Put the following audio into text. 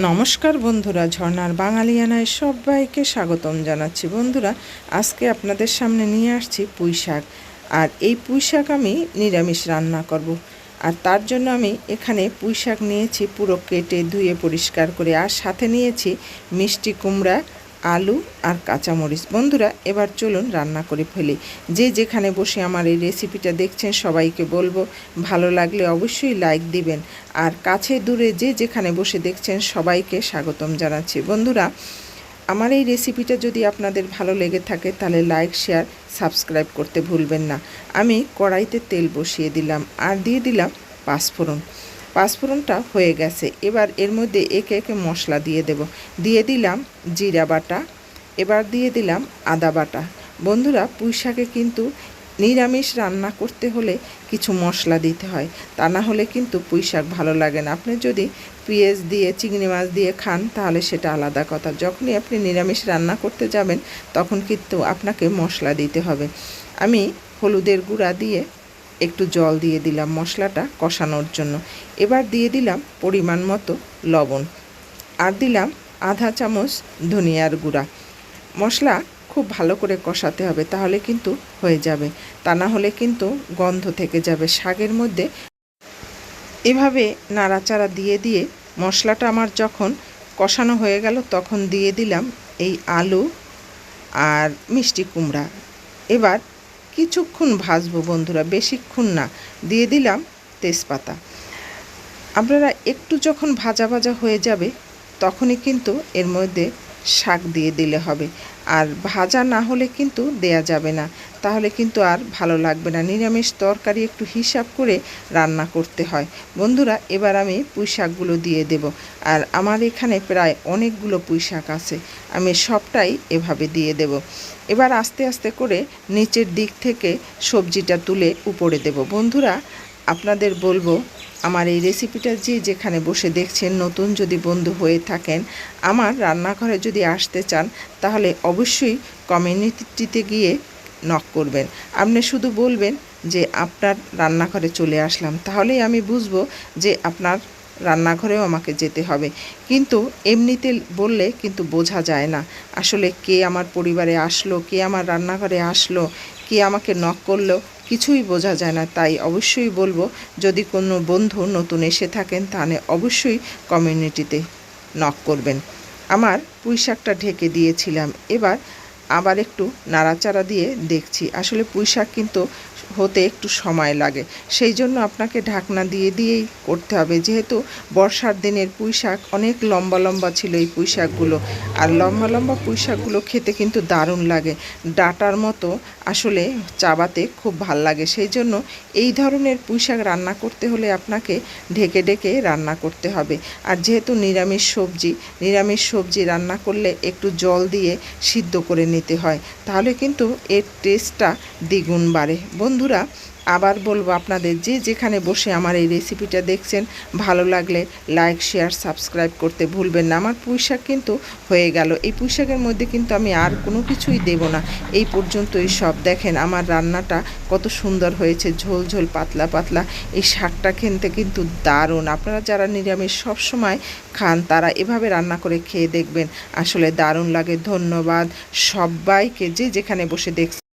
নমস্কার বন্ধুরা, ঝর্ণার বাঙালিয়ানায় সবাইকে স্বাগতম জানাচ্ছি। বন্ধুরা, আজকে আপনাদের সামনে নিয়ে আসছি পুঁই শাক। আর এই পুঁই শাক আমি নিরামিষ রান্না করব। আর তার জন্য আমি এখানে পুঁই শাক নিয়েছি পুরো কেটে ধুয়ে পরিষ্কার করে, আর সাথে নিয়েছি মিষ্টি কুমড়া, আলু আর কাঁচামরিচ। বন্ধুরা, এবার চলুন রান্না করে ফেলি। যে যেখানে বসে আমার এই রেসিপিটা দেখছেন সবাইকে বলবো, ভালো লাগলে অবশ্যই লাইক দিবেন। আর কাছে দূরে যে যেখানে বসে দেখছেন সবাইকে স্বাগতম জানাচ্ছি। বন্ধুরা, আমার এই রেসিপিটা যদি আপনাদের ভালো লেগে থাকে তাহলে লাইক, শেয়ার, সাবস্ক্রাইব করতে ভুলবেন না। আমি কড়াইতে তেল বসিয়ে দিলাম আর দিয়ে দিলাম পাঁচফোড়নটা হয়ে গেছে। এবার এর মধ্যে একে একে মশলা দিয়ে দিলাম জিরা বাটা, এবার দিয়ে দিলাম আদা বাটা। বন্ধুরা, পুঁই শাকে কিন্তু নিরামিষ রান্না করতে হলে কিছু মশলা দিতে হয়, তা না হলে কিন্তু পুঁই শাক ভালো লাগে না। আপনি যদি পেঁয়াজ দিয়ে, চিংড়ি মাছ দিয়ে খান তাহলে সেটা আলাদা কথা। যখনই আপনি নিরামিষ রান্না করতে যাবেন তখন কিন্তু আপনাকে মশলা দিতে হবে। আমি হলুদের গুঁড়া দিয়ে একটু জল দিয়ে দিলাম মশলাটা কষানোর জন্য। এবার দিয়ে দিলাম পরিমাণ মতো লবণ, আর দিলাম আধা চামচ ধনিয়ার গুঁড়া। মশলা খুব ভালো করে কষাতে হবে, তাহলে কিন্তু হয়ে যাবে, তা না হলে কিন্তু গন্ধ থেকে যাবে শাকের মধ্যে। এভাবে নাড়াচাড়া দিয়ে দিয়ে মশলাটা আমার যখন কষানো হয়ে গেল তখন দিয়ে দিলাম এই আলু আর মিষ্টি কুমড়া। এবার কিছুক্ষণ ভাজবো বন্ধুরা, বেশিক্ষণ না। দিয়ে দিলাম তেজপাতা। আপনারা একটু যখন ভাজা ভাজা হয়ে যাবে তখনই কিন্তু এর মধ্যে শাক দিয়ে দিলে হবে। আর ভাজা না হলে কিন্তু দেয়া যাবে না, তাহলে কিন্তু আর ভালো লাগবে না। নিরামিষ তরকারি একটু হিসাব করে রান্না করতে হয়। বন্ধুরা, এবার আমি পুঁই শাকগুলো দিয়ে দেব। আর আমার এখানে প্রায় অনেকগুলো পুঁই শাক আছে, আমি সবটাই এভাবে দিয়ে দেব। এবার আস্তে আস্তে করে নিচের দিক থেকে সবজিটা তুলে উপরে দেব। বন্ধুরা, আপনাদের বলবো, আমার এই রেসিপিটা যে যেখানে বসে দেখছেন, নতুন যদি বন্ধু হয়ে থাকেন, আমার রান্নাঘরে যদি আসতে চান তাহলে অবশ্যই কমিউনিটিতে গিয়ে নক করবেন। আপনি শুধু বলবেন যে আপনার রান্নাঘরে চলে আসলাম, তাহলেই আমি বুঝবো যে আপনার রান্নাঘরেও আমাকে যেতে হবে। কিন্তু এমনিতে বললে কিন্তু বোঝা যায় না আসলে কে আমার পরিবারে আসলো, কে আমার রান্নাঘরে আসলো, কে আমাকে নক করলো, কিছুই বোঝা যায় না। তাই অবশ্যই বলবো, যদি কোনো বন্ধু নতুন এসে থাকেন তাহলে অবশ্যই কমিউনিটিতে নক করবেন। আমার পুঁই শাকটা ঢেকে দিয়েছিলাম, এবার আবার একটু নাড়াচাড়া দিয়ে দেখছি। আসলে পুঁই শাক কিন্তু হতে একটু সময় লাগে, সেই জন্য আপনাকে ঢাকনা দিয়ে দিয়েই করতে হবে। যেহেতু বর্ষার দিনের পুঁই শাক অনেক লম্বা লম্বা ছিল এই পুঁই শাকগুলো, আর লম্বা লম্বা পুঁই শাকগুলো খেতে কিন্তু দারুণ লাগে, ডাঁটার মতো আসলে চাবাতে খুব ভাল লাগে। সেই জন্য এই ধরনের পুঁই শাক রান্না করতে হলে আপনাকে ঢেকে ঢেকে রান্না করতে হবে। আর যেহেতু নিরামিষ সবজি রান্না করলে একটু জল দিয়ে সিদ্ধ করে নিতে হয়, তাহলে কিন্তু এর টেস্টটা দ্বিগুণ বাড়ে। বন্ধুরা, আবার বলবো, আপনাদের যে যেখানে বসে আমার এই রেসিপিটা দেখছেন, ভালো লাগলে লাইক, শেয়ার, সাবস্ক্রাইব করতে ভুলবেন না। আমার পুঁই শাক কিন্তু হয়ে গেল। এই পুঁই শাকের মধ্যে কিন্তু আমি আর কোনো কিছুই দেব না। এই পর্যন্তই সব। দেখেন আমার রান্নাটা কত সুন্দর হয়েছে, ঝোল ঝোল, পাতলা পাতলা। এই শাকটা খেতে কিন্তু দারুণ। আপনারা যারা নিরামিষ সবসময় খান তারা এভাবে রান্না করে খেয়ে দেখবেন, আসলে দারুণ লাগে। ধন্যবাদ সবাইকে যে যেখানে বসে দেখছেন।